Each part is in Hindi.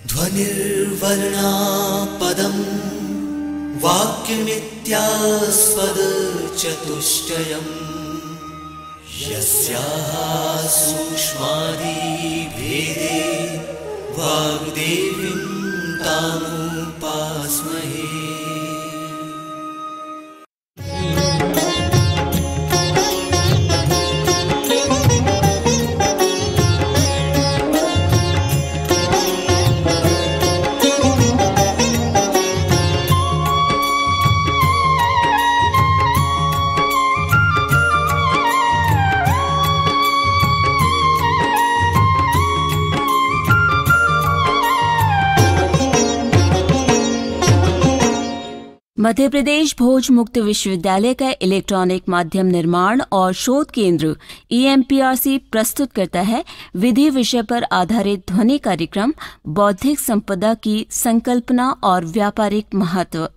ध्वनिर्वर्णा पदं वाक्यमित्यास्पदचतुष्टयम् यस्याः सूक्ष्मादिभेदे वाग्देवीं तामुपास्महे। मध्य प्रदेश भोज मुक्त विश्वविद्यालय का इलेक्ट्रॉनिक माध्यम निर्माण और शोध केंद्र EMPRC प्रस्तुत करता है विधि विषय पर आधारित ध्वनि कार्यक्रम बौद्धिक संपदा की संकल्पना और व्यापारिक महत्व।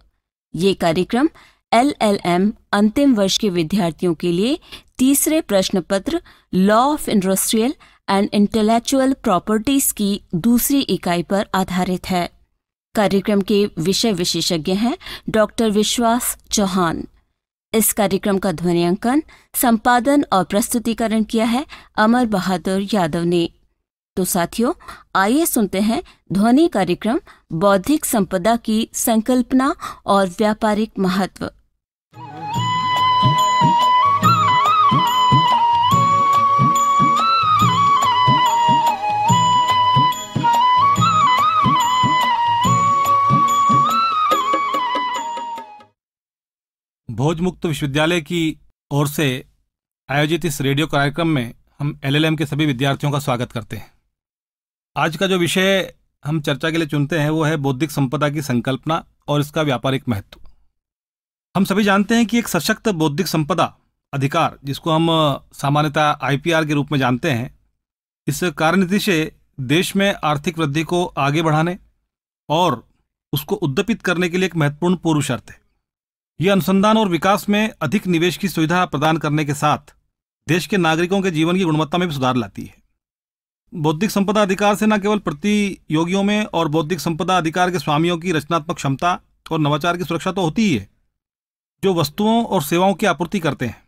ये कार्यक्रम LLM अंतिम वर्ष के विद्यार्थियों के लिए तीसरे प्रश्न पत्र law of industrial and intellectual properties की दूसरी इकाई पर आधारित है। कार्यक्रम के विषय विशेषज्ञ हैं डॉक्टर विश्वास चौहान। इस कार्यक्रम का ध्वनियांकन, संपादन और प्रस्तुतिकरण किया है अमर बहादुर यादव ने। तो साथियों, आइए सुनते हैं ध्वनि कार्यक्रम बौद्धिक संपदा की संकल्पना और व्यापारिक महत्व। भोज मुक्त विश्वविद्यालय की ओर से आयोजित इस रेडियो कार्यक्रम में हम LLM के सभी विद्यार्थियों का स्वागत करते हैं। आज का जो विषय हम चर्चा के लिए चुनते हैं वो है बौद्धिक संपदा की संकल्पना और इसका व्यापारिक महत्व। हम सभी जानते हैं कि एक सशक्त बौद्धिक संपदा अधिकार, जिसको हम सामान्यतः IPR के रूप में जानते हैं, इस कार्यनीति से देश में आर्थिक वृद्धि को आगे बढ़ाने और उसको उद्दीपित करने के लिए एक महत्वपूर्ण पूर्व शर्त है। यह अनुसंधान और विकास में अधिक निवेश की सुविधा प्रदान करने के साथ देश के नागरिकों के जीवन की गुणवत्ता में भी सुधार लाती है। बौद्धिक संपदा अधिकार से न केवल प्रतियोगियों में और बौद्धिक संपदा अधिकार के स्वामियों की रचनात्मक क्षमता और नवाचार की सुरक्षा तो होती ही है जो वस्तुओं और सेवाओं की आपूर्ति करते हैं,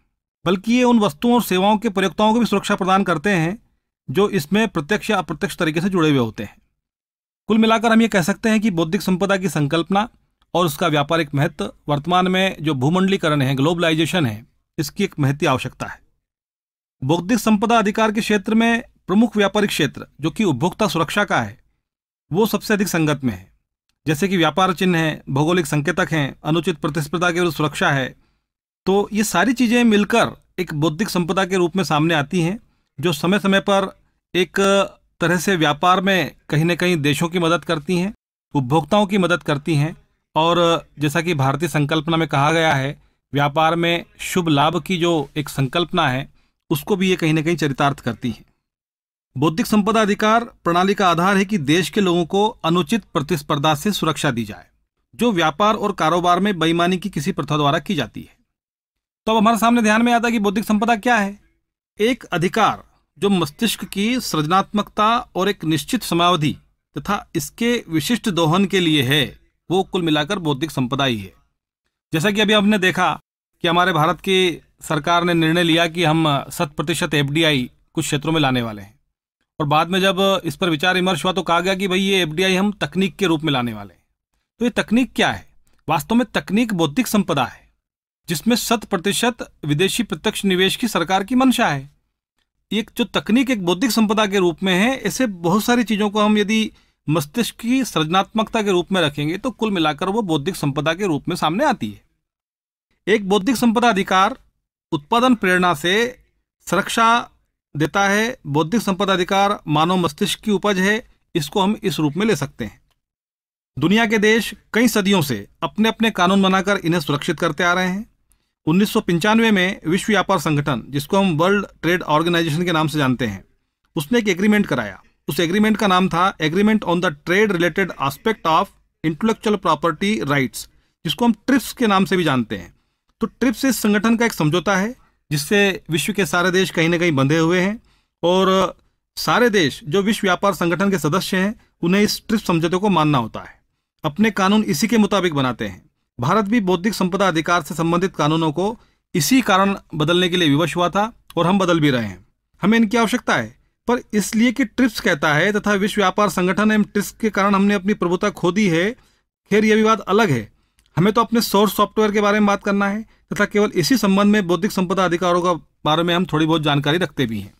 बल्कि ये उन वस्तुओं और सेवाओं के प्रयोक्ताओं को भी सुरक्षा प्रदान करते हैं जो इसमें प्रत्यक्ष या अप्रत्यक्ष तरीके से जुड़े हुए होते हैं। कुल मिलाकर हम ये कह सकते हैं कि बौद्धिक संपदा की संकल्पना और उसका व्यापारिक महत्व वर्तमान में जो भूमंडलीकरण है, ग्लोबलाइजेशन है, इसकी एक महती आवश्यकता है। बौद्धिक संपदा अधिकार के क्षेत्र में प्रमुख व्यापारिक क्षेत्र जो कि उपभोक्ता सुरक्षा का है वो सबसे अधिक संगत में है, जैसे कि व्यापार चिन्ह है, भौगोलिक संकेतक हैं, अनुचित प्रतिस्पर्धा के विरुद्ध सुरक्षा है। तो ये सारी चीज़ें मिलकर एक बौद्धिक संपदा के रूप में सामने आती हैं जो समय समय पर एक तरह से व्यापार में कहीं न कहीं देशों की मदद करती हैं, उपभोक्ताओं की मदद करती हैं, और जैसा कि भारतीय संकल्पना में कहा गया है, व्यापार में शुभ लाभ की जो एक संकल्पना है उसको भी ये कहीं ना कहीं चरितार्थ करती है। बौद्धिक संपदा अधिकार प्रणाली का आधार है कि देश के लोगों को अनुचित प्रतिस्पर्धा से सुरक्षा दी जाए जो व्यापार और कारोबार में बेईमानी की किसी प्रथा द्वारा की जाती है। तो अब हमारे सामने ध्यान में आता है कि बौद्धिक संपदा क्या है। एक अधिकार जो मस्तिष्क की सृजनात्मकता और एक निश्चित समयावधि तथा इसके विशिष्ट दोहन के लिए है, वो कुल मिलाकर बौद्धिक संपदा ही है। जैसा कि अभी हमने देखा कि हमारे भारत की सरकार ने निर्णय लिया कि हम 100% FDI कुछ क्षेत्रों में लाने वाले हैं, और बाद में जब इस पर विचार विमर्श हुआ तो कहा गया कि भाई ये FDI हम तकनीक के रूप में लाने वाले हैं। तो ये तकनीक क्या है? वास्तव में तकनीक बौद्धिक संपदा है जिसमें 100% विदेशी प्रत्यक्ष निवेश की सरकार की मंशा है। एक जो तकनीक एक बौद्धिक संपदा के रूप में है, ऐसे बहुत सारी चीज़ों को हम यदि मस्तिष्क की सृजनात्मकता के रूप में रखेंगे तो कुल मिलाकर वो बौद्धिक संपदा के रूप में सामने आती है। एक बौद्धिक संपदा अधिकार उत्पादन प्रेरणा से सुरक्षा देता है। बौद्धिक संपदा अधिकार मानव मस्तिष्क की उपज है, इसको हम इस रूप में ले सकते हैं। दुनिया के देश कई सदियों से अपने अपने कानून बनाकर इन्हें सुरक्षित करते आ रहे हैं। 1995 में विश्व व्यापार संगठन, जिसको हम वर्ल्ड ट्रेड ऑर्गेनाइजेशन के नाम से जानते हैं, उसने एक एग्रीमेंट कराया। उस एग्रीमेंट का नाम था agreement on the trade related aspect of intellectual property rights, जिसको हम ट्रिप्स के नाम से भी जानते हैं। तो ट्रिप्स इस संगठन का एक समझौता है जिससे विश्व के सारे देश कहीं ना कहीं बंधे हुए हैं, और सारे देश जो विश्व व्यापार संगठन के सदस्य हैं उन्हें इस ट्रिप्स समझौते को मानना होता है। अपने कानून इसी के मुताबिक बनाते हैं। भारत भी बौद्धिक संपदा अधिकार से संबंधित कानूनों को इसी कारण बदलने के लिए विवश हुआ था और हम बदल भी रहे हैं। हमें इनकी आवश्यकता है, पर इसलिए कि ट्रिप्स कहता है तथा विश्व व्यापार संगठन एवं ट्रिप्स के कारण हमने अपनी प्रभुता खो दी है। खैर, यह विवाद अलग है। हमें तो अपने सोर्स सॉफ्टवेयर के बारे में बात करना है तथा केवल इसी संबंध में बौद्धिक संपदा अधिकारों के बारे में हम थोड़ी बहुत जानकारी रखते भी हैं।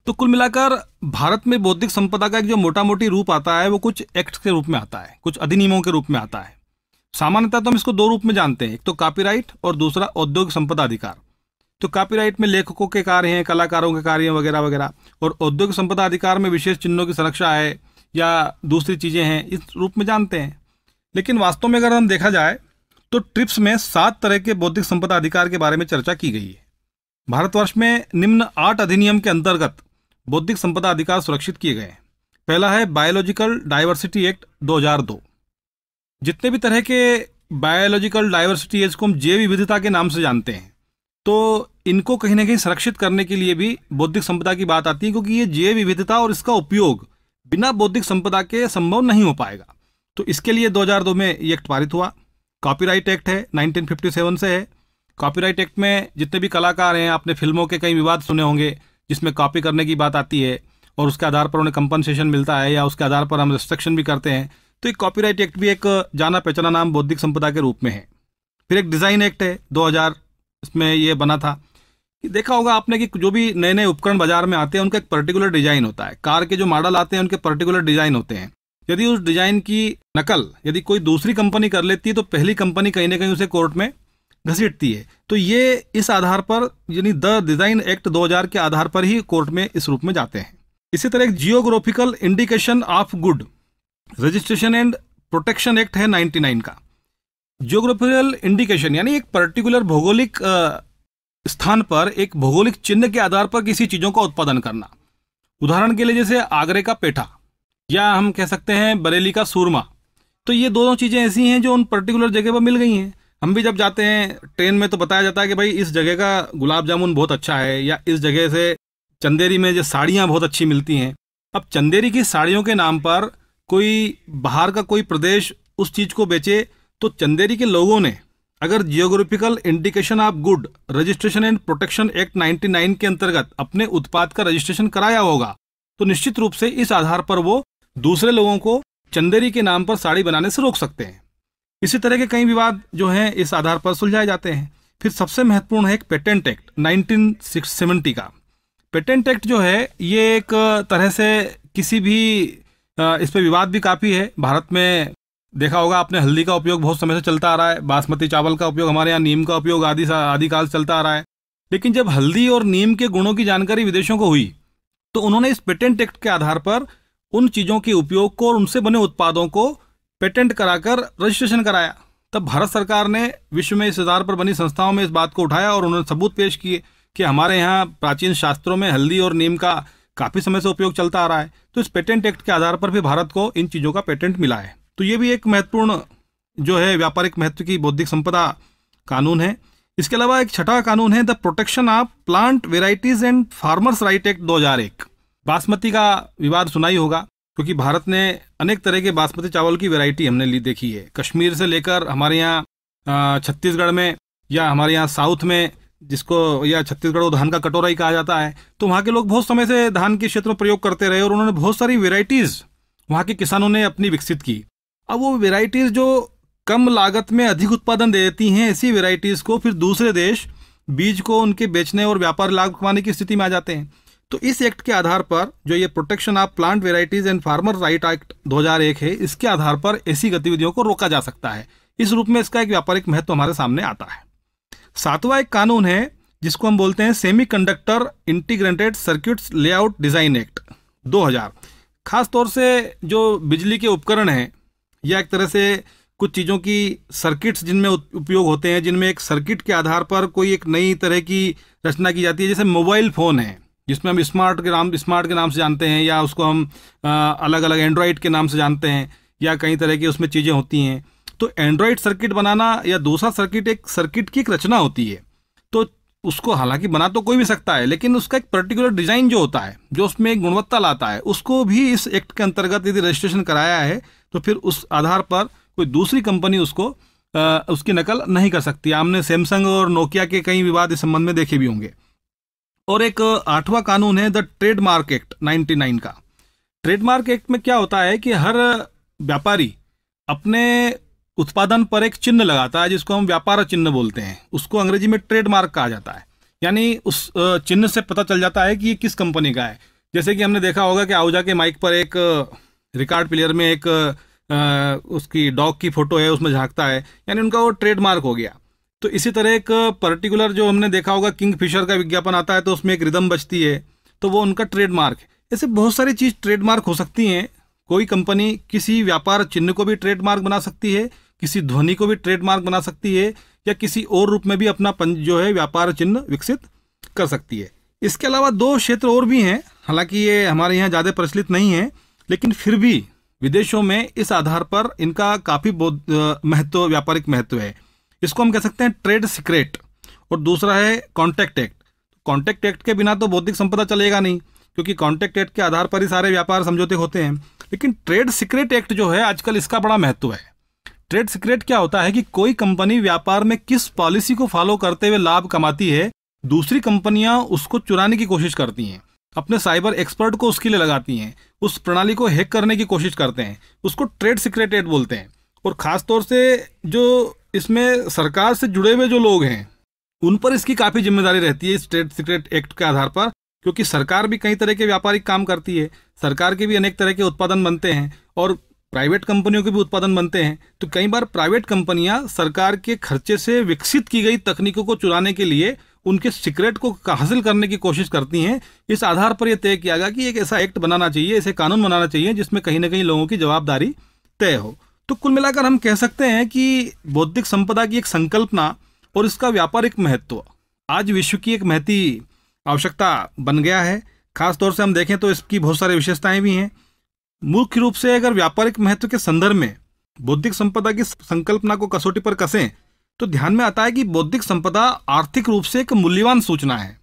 तो कुल मिलाकर भारत में बौद्धिक संपदा का एक जो मोटा मोटी रूप आता है वो कुछ एक्ट के रूप में आता है, कुछ अधिनियमों के रूप में आता है। सामान्यतः तो हम इसको दो रूप में जानते हैं, एक तो कॉपीराइट और दूसरा औद्योगिक संपदा अधिकार। तो कॉपीराइट में लेखकों के कार्य हैं, कलाकारों के कार्य वगैरह वगैरह, और औद्योगिक संपदा अधिकार में विशेष चिन्हों की सुरक्षा है या दूसरी चीजें हैं, इस रूप में जानते हैं। लेकिन वास्तव में अगर हम देखा जाए तो ट्रिप्स में 7 तरह के बौद्धिक संपदा अधिकार के बारे में चर्चा की गई है। भारतवर्ष में निम्न 8 अधिनियम के अंतर्गत बौद्धिक संपदा अधिकार सुरक्षित किए गए हैं। पहला है बायोलॉजिकल डाइवर्सिटी एक्ट 2002। जितने भी तरह के बायोलॉजिकल डाइवर्सिटी एक्ट को हम जैव विविधता के नाम से जानते हैं, तो इनको कहीं ना कहीं संरक्षित करने के लिए भी बौद्धिक संपदा की बात आती है, क्योंकि ये जैव विविधता और इसका उपयोग बिना बौद्धिक संपदा के संभव नहीं हो पाएगा। तो इसके लिए 2002 में ये एक्ट पारित हुआ। कॉपीराइट एक्ट है, 1957 से है। कॉपीराइट एक्ट में जितने भी कलाकार हैं, आपने फिल्मों के कई विवाद सुने होंगे जिसमें कॉपी करने की बात आती है और उसके आधार पर उन्हें कंपनसेशन मिलता है या उसके आधार पर हम रिस्ट्रिक्शन भी करते हैं। तो एक कॉपीराइट एक्ट भी एक जाना पहचाना नाम बौद्धिक संपदा के रूप में है। फिर एक डिज़ाइन एक्ट है 2000, इसमें ये बना था। देखा होगा आपने कि जो भी नए नए उपकरण बाजार में आते हैं उनका एक पर्टिकुलर डिजाइन होता है। कार के जो मॉडल आते हैं उनके पर्टिकुलर डिजाइन होते हैं। यदि उस डिजाइन की नकल यदि कोई दूसरी कंपनी कर लेती है तो पहली कंपनी कहीं ना कहीं उसे कोर्ट में घसीटती है। तो ये इस आधार पर, यानी द डिजाइन एक्ट 2000 के आधार पर ही कोर्ट में इस रूप में जाते हैं। इसी तरह एक geographical indication of good registration and protection act है 99 का। जियोग्राफिकल इंडिकेशन यानी एक पर्टिकुलर भौगोलिक स्थान पर एक भौगोलिक चिन्ह के आधार पर किसी चीजों का उत्पादन करना। उदाहरण के लिए जैसे आगरे का पेठा या हम कह सकते हैं बरेली का सूरमा। तो ये दोनों चीजें ऐसी हैं जो उन पर्टिकुलर जगह पर मिल गई हैं। हम भी जब जाते हैं ट्रेन में तो बताया जाता है कि भाई इस जगह का गुलाब जामुन बहुत अच्छा है, या इस जगह से चंदेरी में जो साड़ियाँ बहुत अच्छी मिलती हैं। अब चंदेरी की साड़ियों के नाम पर कोई बाहर का कोई प्रदेश उस चीज को बेचे तो चंदेरी के लोगों ने अगर geographical indication of good registration and protection act 99 के अंतर्गत अपने उत्पाद का रजिस्ट्रेशन कराया होगा तो निश्चित रूप से इस आधार पर वो दूसरे लोगों को चंदेरी के नाम पर साड़ी बनाने से रोक सकते हैं। इसी तरह के कई विवाद जो हैं इस आधार पर सुलझाए जाते हैं। फिर सबसे महत्वपूर्ण है एक पेटेंट एक्ट 1970 का। पेटेंट एक्ट जो है ये एक तरह से किसी भी इस पर विवाद भी काफ़ी है। भारत में देखा होगा आपने हल्दी का उपयोग बहुत समय से चलता आ रहा है, बासमती चावल का उपयोग, हमारे यहाँ नीम का उपयोग आदिकाल से चलता आ रहा है। लेकिन जब हल्दी और नीम के गुणों की जानकारी विदेशों को हुई तो उन्होंने इस पेटेंट एक्ट के आधार पर उन चीज़ों के उपयोग को और उनसे बने उत्पादों को पेटेंट कराकर रजिस्ट्रेशन कराया। तब भारत सरकार ने विश्व में इस आधार पर बनी संस्थाओं में इस बात को उठाया और उन्होंने सबूत पेश किए कि हमारे यहाँ प्राचीन शास्त्रों में हल्दी और नीम का काफ़ी समय से उपयोग चलता आ रहा है। तो इस पेटेंट एक्ट के आधार पर भी भारत को इन चीज़ों का पेटेंट मिला है। तो ये भी एक महत्वपूर्ण जो है व्यापारिक महत्व की बौद्धिक संपदा कानून है। इसके अलावा एक छठा कानून है the protection of plant varieties and farmers right act 2001। Basmati का विवाद सुना ही होगा, क्योंकि भारत ने अनेक तरह के बासमती चावल की वैरायटी हमने देखी है। कश्मीर से लेकर हमारे यहाँ छत्तीसगढ़ में या हमारे यहाँ साउथ में, जिसको या छत्तीसगढ़ को धान का कटोरा ही कहा जाता है, तो वहाँ के लोग बहुत समय से धान के क्षेत्र में प्रयोग करते रहे और उन्होंने बहुत सारी वेराइटीज़ वहाँ के किसानों ने अपनी विकसित की। अब वो वेराइटीज़ जो कम लागत में अधिक उत्पादन दे देती हैं, ऐसी वेराइटीज़ को फिर दूसरे देश बीज को उनके बेचने और व्यापार लाभ कमाने की स्थिति में आ जाते हैं। तो इस एक्ट के आधार पर जो ये protection of plant varieties and farmer right act 2001 है, इसके आधार पर ऐसी गतिविधियों को रोका जा सकता है। इस रूप में इसका एक व्यापारिक महत्व हमारे सामने आता है। सातवां एक कानून है जिसको हम बोलते हैं semiconductor integrated circuits layout design act 2000। खास तौर से जो बिजली के उपकरण हैं या एक तरह से कुछ चीज़ों की सर्किट्स जिनमें उपयोग होते हैं, जिनमें एक सर्किट के आधार पर कोई एक नई तरह की रचना की जाती है। जैसे मोबाइल फ़ोन है जिसमें हम स्मार्ट के नाम से जानते हैं, या उसको हम अलग अलग एंड्रॉयड के नाम से जानते हैं, या कई तरह की उसमें चीज़ें होती हैं। तो एंड्रॉयड सर्किट बनाना या दूसरा सर्किट, एक सर्किट की एक रचना होती है। तो उसको हालांकि बना तो कोई भी सकता है, लेकिन उसका एक पर्टिकुलर डिजाइन जो होता है, जो उसमें एक गुणवत्ता लाता है, उसको भी इस एक्ट के अंतर्गत यदि रजिस्ट्रेशन कराया है तो फिर उस आधार पर कोई दूसरी कंपनी उसको उसकी नकल नहीं कर सकती। आपने सैमसंग और नोकिया के कई विवाद इस संबंध में देखे भी होंगे। और एक 8वां कानून है द ट्रेडमार्क एक्ट 99 का। ट्रेडमार्क एक्ट में क्या होता है कि हर व्यापारी अपने उत्पादन पर एक चिन्ह लगाता है, जिसको हम व्यापार चिन्ह बोलते हैं। उसको अंग्रेजी में ट्रेडमार्क कहा जाता है। यानी उस चिन्ह से पता चल जाता है कि ये किस कंपनी का है। जैसे कि हमने देखा होगा कि आहूजा के माइक पर एक रिकॉर्ड प्लेयर में एक उसकी डॉग की फोटो है, उसमें झांकता है, यानी उनका वो ट्रेडमार्क हो गया। तो इसी तरह एक पर्टिकुलर जो हमने देखा होगा किंग फिशर का विज्ञापन आता है तो उसमें एक रिदम बजती है, तो वो उनका ट्रेडमार्क है। ऐसे बहुत सारी चीज़ ट्रेडमार्क हो सकती हैं। कोई कंपनी किसी व्यापार चिन्ह को भी ट्रेडमार्क बना सकती है, किसी ध्वनि को भी ट्रेडमार्क बना सकती है, या किसी और रूप में भी अपना जो है व्यापार चिन्ह विकसित कर सकती है। इसके अलावा 2 क्षेत्र और भी हैं, हालांकि ये हमारे यहाँ ज़्यादा प्रचलित नहीं है, लेकिन फिर भी विदेशों में इस आधार पर इनका काफ़ी महत्व, व्यापारिक महत्व है। इसको हम कह सकते हैं ट्रेड सीक्रेट, और दूसरा है कॉन्ट्रैक्ट एक्ट। कॉन्ट्रैक्ट एक्ट के बिना तो बौद्धिक संपदा चलेगा नहीं, क्योंकि कॉन्ट्रैक्ट एक्ट के आधार पर ही सारे व्यापार समझौते होते हैं। लेकिन ट्रेड सीक्रेट एक्ट जो है आजकल, इसका बड़ा महत्व है। ट्रेड सीक्रेट क्या होता है कि कोई कंपनी व्यापार में किस पॉलिसी को फॉलो करते हुए लाभ कमाती है, दूसरी कंपनियां उसको चुराने की कोशिश करती हैं, अपने साइबर एक्सपर्ट को उसके लिए लगाती हैं, उस प्रणाली को हैक करने की कोशिश करते हैं, उसको ट्रेड सीक्रेट एक्ट बोलते हैं। और ख़ास तौर से जो इसमें सरकार से जुड़े हुए जो लोग हैं, उन पर इसकी काफ़ी जिम्मेदारी रहती है इस ट्रेड सीक्रेट एक्ट के आधार पर, क्योंकि सरकार भी कई तरह के व्यापारिक काम करती है, सरकार के भी अनेक तरह के उत्पादन बनते हैं और प्राइवेट कंपनियों के भी उत्पादन बनते हैं। तो कई बार प्राइवेट कंपनियां सरकार के खर्चे से विकसित की गई तकनीकों को चुराने के लिए उनके सीक्रेट को हासिल करने की कोशिश करती हैं। इस आधार पर यह तय किया गया कि एक ऐसा एक्ट बनाना चाहिए, ऐसे कानून बनाना चाहिए जिसमें कहीं ना कहीं लोगों की जवाबदारी तय हो। तो कुल मिलाकर हम कह सकते हैं कि बौद्धिक संपदा की एक संकल्पना और इसका व्यापारिक महत्व आज विश्व की एक महती आवश्यकता बन गया है। खास तौर से हम देखें तो इसकी बहुत सारी विशेषताएं भी हैं। मुख्य रूप से अगर व्यापारिक महत्व के संदर्भ में बौद्धिक संपदा की संकल्पना को कसौटी पर कसें तो ध्यान में आता है कि बौद्धिक संपदा आर्थिक रूप से एक मूल्यवान सूचना है,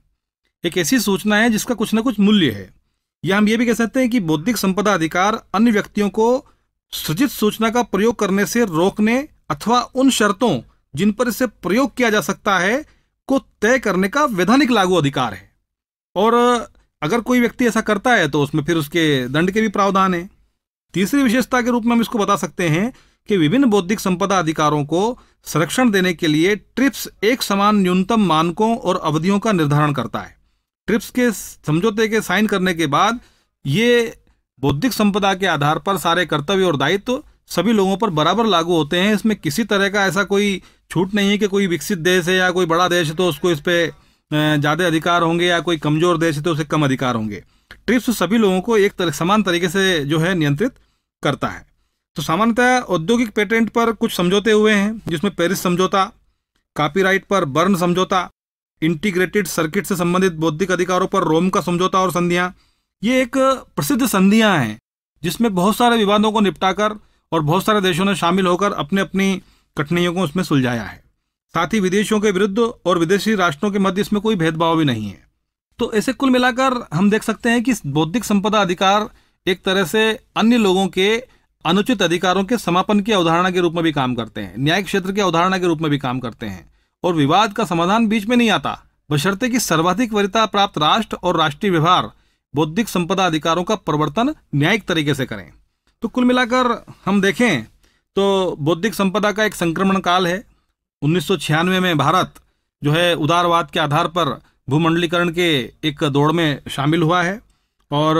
एक ऐसी सूचना है जिसका कुछ न कुछ मूल्य है। या हम ये भी कह सकते हैं कि बौद्धिक संपदा अधिकार अन्य व्यक्तियों को सृजित सूचना का प्रयोग करने से रोकने अथवा उन शर्तों जिन पर इसे प्रयोग किया जा सकता है को तय करने का वैधानिक लागू अधिकार है। और अगर कोई व्यक्ति ऐसा करता है तो उसमें फिर उसके दंड के भी प्रावधान है। तीसरी विशेषता के रूप में हम इसको बता सकते हैं कि विभिन्न बौद्धिक संपदा अधिकारों को संरक्षण देने के लिए ट्रिप्स एक समान न्यूनतम मानकों और अवधियों का निर्धारण करता है। ट्रिप्स के समझौते के साइन करने के बाद ये बौद्धिक संपदा के आधार पर सारे कर्तव्य और दायित्व सभी लोगों पर बराबर लागू होते हैं। इसमें किसी तरह का ऐसा कोई छूट नहीं है कि कोई विकसित देश है या कोई बड़ा देश है तो उसको इस पर ज़्यादा अधिकार होंगे या कोई कमजोर देश है तो उसे कम अधिकार होंगे। ट्रिप्स सभी लोगों को एक समान तरीके से जो है नियंत्रित करता है। तो सामान्यतः औद्योगिक पेटेंट पर कुछ समझौते हुए हैं, जिसमें पेरिस समझौता, कॉपीराइट पर बर्न समझौता, इंटीग्रेटेड सर्किट से संबंधित बौद्धिक अधिकारों पर रोम का समझौता और संधियां। ये एक प्रसिद्ध संधियां हैं जिसमें बहुत सारे विवादों को निपटाकर और बहुत सारे देशों ने शामिल होकर अपने अपनी कठिनाइयों को उसमें सुलझाया है। साथ ही विदेशियों के विरुद्ध और विदेशी राष्ट्रों के मध्य इसमें कोई भेदभाव भी नहीं है। तो ऐसे कुल मिलाकर हम देख सकते हैं कि बौद्धिक संपदा अधिकार एक तरह से अन्य लोगों के अनुचित अधिकारों के समापन की अवधारणा के रूप में भी काम करते हैं, न्यायिक क्षेत्र की अवधारणा के रूप में भी काम करते हैं, और विवाद का समाधान बीच में नहीं आता, बशर्ते कि सर्वाधिक वरीयता प्राप्त राष्ट्र और राष्ट्रीय व्यवहार बौद्धिक संपदा अधिकारों का प्रवर्तन न्यायिक तरीके से करें। तो कुल मिलाकर हम देखें तो बौद्धिक संपदा का एक संक्रमण काल है। 1996 में भारत जो है उदारवाद के आधार पर भूमंडलीकरण के एक दौड़ में शामिल हुआ है और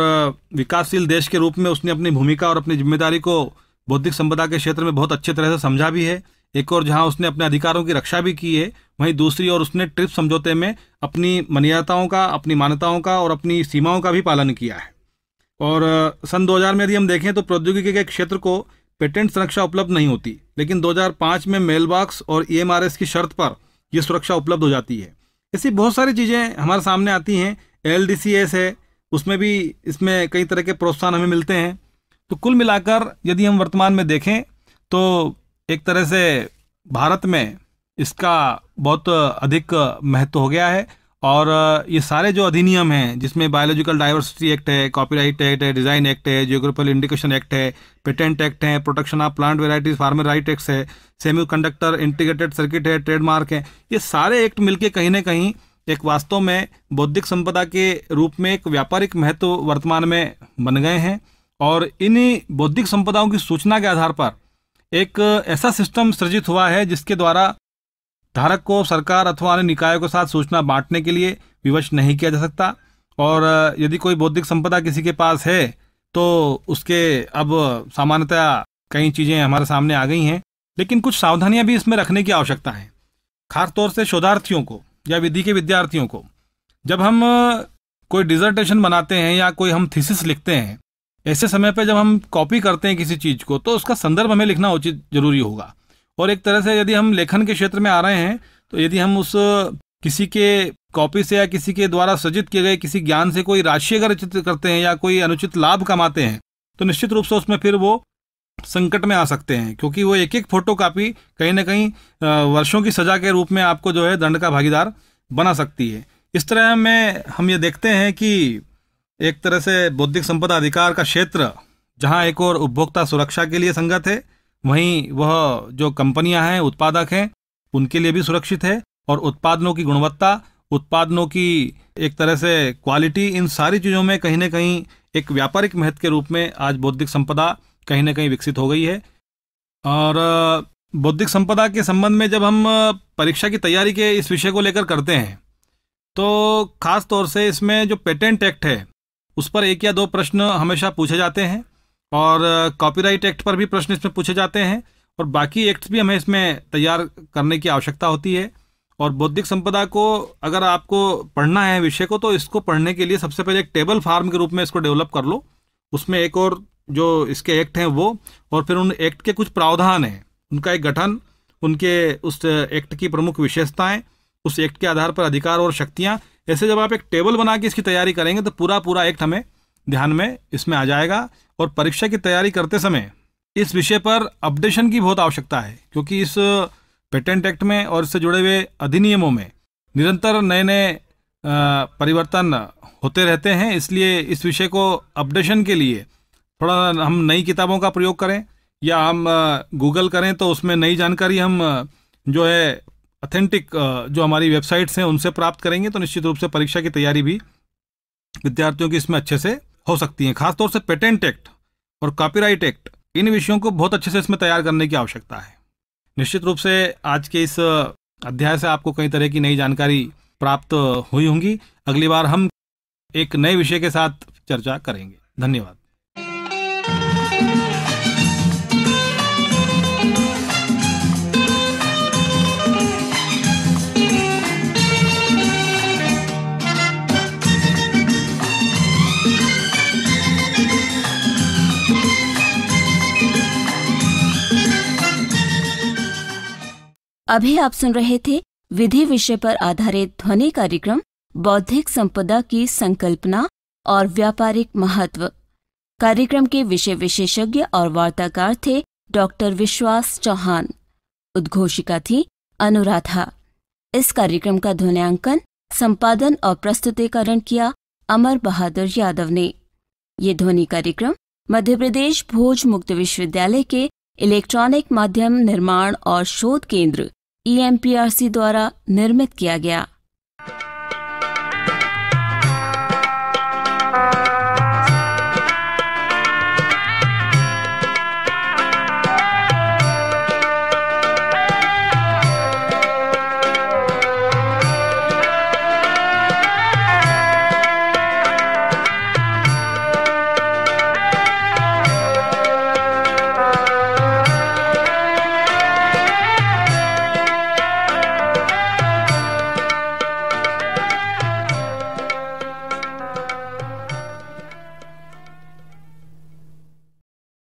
विकासशील देश के रूप में उसने अपनी भूमिका और अपनी जिम्मेदारी को बौद्धिक संपदा के क्षेत्र में बहुत अच्छे तरह से समझा भी है। एक और जहां उसने अपने अधिकारों की रक्षा भी की है, वहीं दूसरी ओर उसने ट्रिप्स समझौते में अपनी मान्यताओं का, अपनी मान्यताओं का और अपनी सीमाओं का भी पालन किया है। और सन 2000 में यदि हम देखें तो प्रौद्योगिकी के क्षेत्र को पेटेंट सुरक्षा उपलब्ध नहीं होती, लेकिन 2005 में मेलबॉक्स और EMRS की शर्त पर यह सुरक्षा उपलब्ध हो जाती है। ऐसी बहुत सारी चीज़ें हमारे सामने आती हैं। LDCS है, उसमें भी इसमें कई तरह के प्रोत्साहन हमें मिलते हैं। तो कुल मिलाकर यदि हम वर्तमान में देखें तो एक तरह से भारत में इसका बहुत अधिक महत्व हो गया है। और ये सारे जो अधिनियम हैं, जिसमें बायोलॉजिकल डाइवर्सिटी एक्ट है, कॉपीराइट एक्ट है, डिज़ाइन एक्ट है, जियोग्राफिकल इंडिकेशन एक्ट है, पेटेंट एक्ट है, protection of plant varieties farmer right act है, सेमीकंडक्टर इंटीग्रेटेड सर्किट है, ट्रेडमार्क है, ये सारे एक्ट मिलके कहीं ना कहीं एक वास्तव में बौद्धिक संपदा के रूप में एक व्यापारिक महत्व वर्तमान में बन गए हैं। और इन बौद्धिक संपदाओं की सूचना के आधार पर एक ऐसा सिस्टम सृजित हुआ है जिसके द्वारा धारक को सरकार अथवा अन्य निकायों के साथ सूचना बांटने के लिए विवश नहीं किया जा सकता। और यदि कोई बौद्धिक संपदा किसी के पास है तो उसके अब सामान्यतः कई चीज़ें हमारे सामने आ गई हैं, लेकिन कुछ सावधानियां भी इसमें रखने की आवश्यकता है। खासतौर से शोधार्थियों को या विधि के विद्यार्थियों को, जब हम कोई डिजर्टेशन बनाते हैं या कोई हम थीसिस लिखते हैं, ऐसे समय पे जब हम कॉपी करते हैं किसी चीज़ को, तो उसका संदर्भ हमें लिखना उचित जरूरी होगा। और एक तरह से यदि हम लेखन के क्षेत्र में आ रहे हैं तो यदि हम उस किसी के कॉपी से या किसी के द्वारा सृजित किए गए किसी ज्ञान से कोई राशि अगर चित्र करते हैं या कोई अनुचित लाभ कमाते हैं, तो निश्चित रूप से उसमें फिर वो संकट में आ सकते हैं, क्योंकि वो एक एक फोटो कॉपी कहीं ना कहीं वर्षों की सजा के रूप में आपको जो है दंड का भागीदार बना सकती है। इस तरह में हम ये देखते हैं कि एक तरह से बौद्धिक संपदा अधिकार का क्षेत्र जहाँ एक और उपभोक्ता सुरक्षा के लिए संगत है, वहीं वह जो कंपनियां हैं, उत्पादक हैं, उनके लिए भी सुरक्षित है। और उत्पादनों की गुणवत्ता, उत्पादनों की एक तरह से क्वालिटी, इन सारी चीज़ों में कहीं ना कहीं एक व्यापारिक महत्व के रूप में आज बौद्धिक संपदा कहीं ना कहीं विकसित हो गई है। और बौद्धिक संपदा के संबंध में जब हम परीक्षा की तैयारी के इस विषय को लेकर करते हैं, तो खास तौर से इसमें जो पेटेंट एक्ट है उस पर 1 या 2 प्रश्न हमेशा पूछे जाते हैं, और कॉपीराइट एक्ट पर भी प्रश्न इसमें पूछे जाते हैं, और बाकी एक्ट्स भी हमें इसमें तैयार करने की आवश्यकता होती है। और बौद्धिक संपदा को अगर आपको पढ़ना है विषय को, तो इसको पढ़ने के लिए सबसे पहले एक टेबल फॉर्म के रूप में इसको डेवलप कर लो। उसमें एक और जो इसके एक्ट हैं वो, और फिर उन एक्ट के कुछ प्रावधान हैं, उनका एक गठन, उनके उस एक्ट की प्रमुख विशेषताएं, उस एक्ट के आधार पर अधिकार और शक्तियां, ऐसे जब आप एक टेबल बना के इसकी तैयारी करेंगे तो पूरा एक्ट हमें ध्यान में इसमें आ जाएगा। और परीक्षा की तैयारी करते समय इस विषय पर अपडेशन की बहुत आवश्यकता है, क्योंकि इस पेटेंट एक्ट में और इससे जुड़े हुए अधिनियमों में निरंतर नए नए परिवर्तन होते रहते हैं। इसलिए इस विषय को अपडेशन के लिए थोड़ा हम नई किताबों का प्रयोग करें या हम गूगल करें, तो उसमें नई जानकारी हम जो है ऑथेंटिक जो हमारी वेबसाइट्स हैं उनसे प्राप्त करेंगे, तो निश्चित रूप से परीक्षा की तैयारी भी विद्यार्थियों की इसमें अच्छे से हो सकती है। खासतौर से पेटेंट एक्ट और कॉपीराइट एक्ट, इन विषयों को बहुत अच्छे से इसमें तैयार करने की आवश्यकता है। निश्चित रूप से आज के इस अध्याय से आपको कई तरह की नई जानकारी प्राप्त हुई होंगी। अगली बार हम एक नए विषय के साथ चर्चा करेंगे। धन्यवाद। अभी आप सुन रहे थे विधि विषय पर आधारित ध्वनि कार्यक्रम बौद्धिक संपदा की संकल्पना और व्यापारिक महत्व। कार्यक्रम के विषय विशेषज्ञ और वार्ताकार थे डॉक्टर विश्वास चौहान। उद्घोषिका थी अनुराधा। इस कार्यक्रम का ध्वन्यांकन, संपादन और प्रस्तुतिकरण किया अमर बहादुर यादव ने। ये ध्वनि कार्यक्रम मध्य प्रदेश भोज मुक्त विश्वविद्यालय के इलेक्ट्रॉनिक माध्यम निर्माण और शोध केंद्र EMPRC द्वारा निर्मित किया गया।